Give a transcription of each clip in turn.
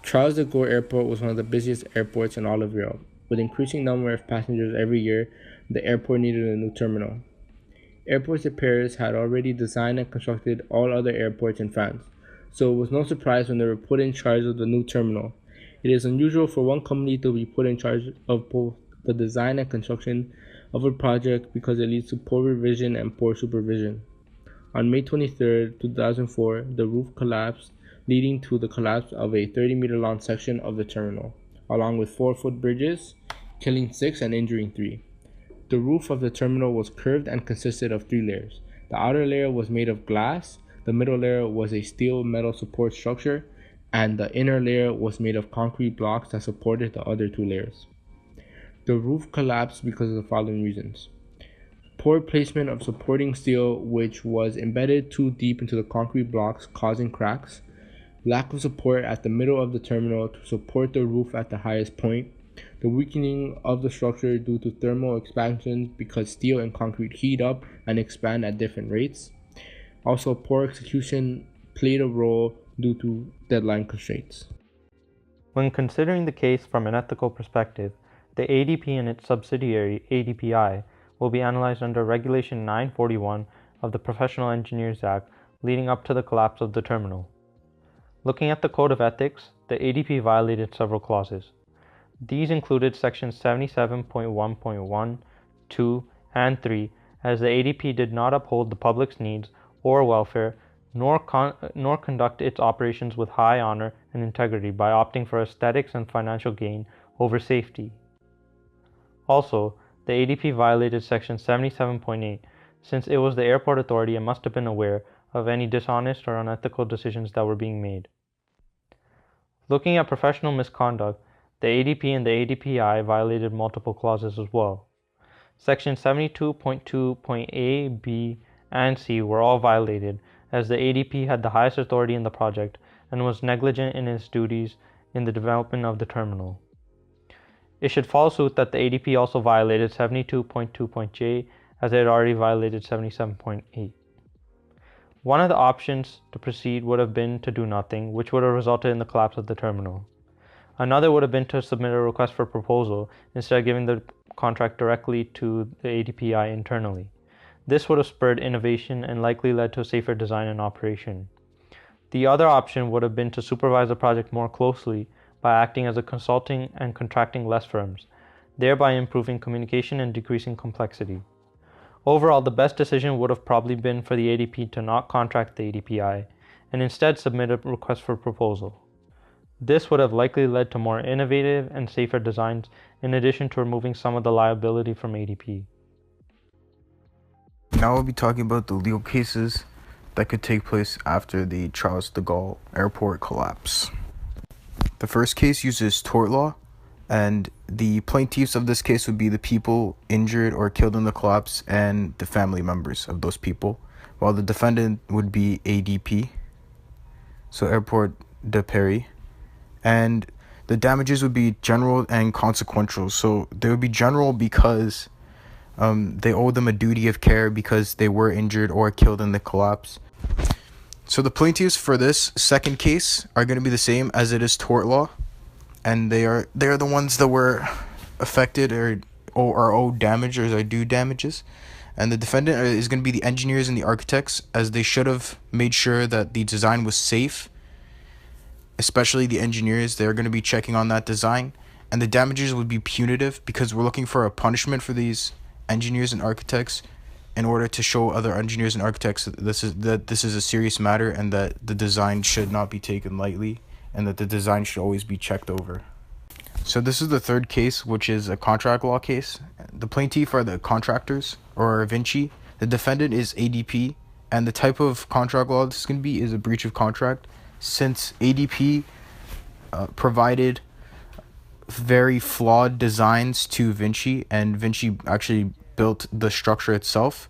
Charles de Gaulle Airport was one of the busiest airports in all of Europe. With increasing number of passengers every year, the airport needed a new terminal. Airports in Paris had already designed and constructed all other airports in France, so it was no surprise when they were put in charge of the new terminal. It is unusual for one company to be put in charge of both the design and construction of a project because it leads to poor revision and poor supervision. On May 23, 2004, the roof collapsed, leading to the collapse of a 30-meter long section of the terminal, along with 4-foot bridges, killing 6 and injuring 3. The roof of the terminal was curved and consisted of 3 layers. The outer layer was made of glass, the middle layer was a steel metal support structure, and the inner layer was made of concrete blocks that supported the other 2 layers. The roof collapsed because of the following reasons: poor placement of supporting steel, which was embedded too deep into the concrete blocks, causing cracks; lack of support at the middle of the terminal to support the roof at the highest point; the weakening of the structure due to thermal expansions because steel and concrete heat up and expand at different rates. Also, poor execution played a role due to deadline constraints. When considering the case from an ethical perspective, the ADP and its subsidiary, ADPI, will be analyzed under Regulation 941 of the Professional Engineers Act leading up to the collapse of the terminal. Looking at the Code of Ethics, the ADP violated several clauses. These included sections 77.1.1, 2, and 3, as the ADP did not uphold the public's needs or welfare, nor conduct its operations with high honor and integrity by opting for aesthetics and financial gain over safety. Also, the ADP violated section 77.8, since it was the airport authority and must have been aware of any dishonest or unethical decisions that were being made. Looking at professional misconduct, the ADP and the ADPI violated multiple clauses as well. Section 72.2.A, B, and C were all violated, as the ADP had the highest authority in the project and was negligent in its duties in the development of the terminal. It should follow suit that the ADP also violated 72.2.J, as it had already violated 77.8. One of the options to proceed would have been to do nothing, which would have resulted in the collapse of the terminal. Another would have been to submit a request for proposal instead of giving the contract directly to the ADPI internally. This would have spurred innovation and likely led to a safer design and operation. The other option would have been to supervise the project more closely by acting as a consulting and contracting less firms, thereby improving communication and decreasing complexity. Overall, the best decision would have probably been for the ADP to not contract the ADPI and instead submit a request for proposal. This would have likely led to more innovative and safer designs, in addition to removing some of the liability from ADP. Now we'll be talking about the legal cases that could take place after the Charles de Gaulle airport collapse. The first case uses tort law, and the plaintiffs of this case would be the people injured or killed in the collapse and the family members of those people, while the defendant would be ADP, so Airport de Paris, and the damages would be general and consequential. So they would be general because they owe them a duty of care because they were injured or killed in the collapse. So the plaintiffs for this second case are going to be the same as it is tort law, and they are the ones that were affected or are owed damage or are due damages. And the defendant is going to be the engineers and the architects, as they should have made sure that the design was safe, especially the engineers. They're going to be checking on that design, and the damages would be punitive because we're looking for a punishment for these engineers and architects in order to show other engineers and architects that this is a serious matter and that the design should not be taken lightly and that the design should always be checked over. So this is the third case, which is a contract law case. The plaintiff are the contractors, or Vinci. The defendant is ADP, and the type of contract law this is going to be is a breach of contract, since ADP provided very flawed designs to Vinci, and Vinci actually built the structure itself.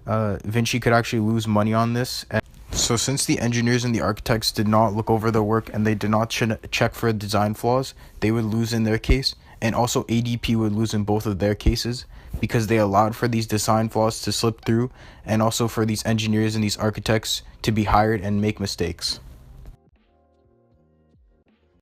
Vinci could actually lose money on this. So since the engineers and the architects did not look over their work and they did not check for design flaws, they would lose in their case, and also ADP would lose in both of their cases because they allowed for these design flaws to slip through and also for these engineers and these architects to be hired and make mistakes.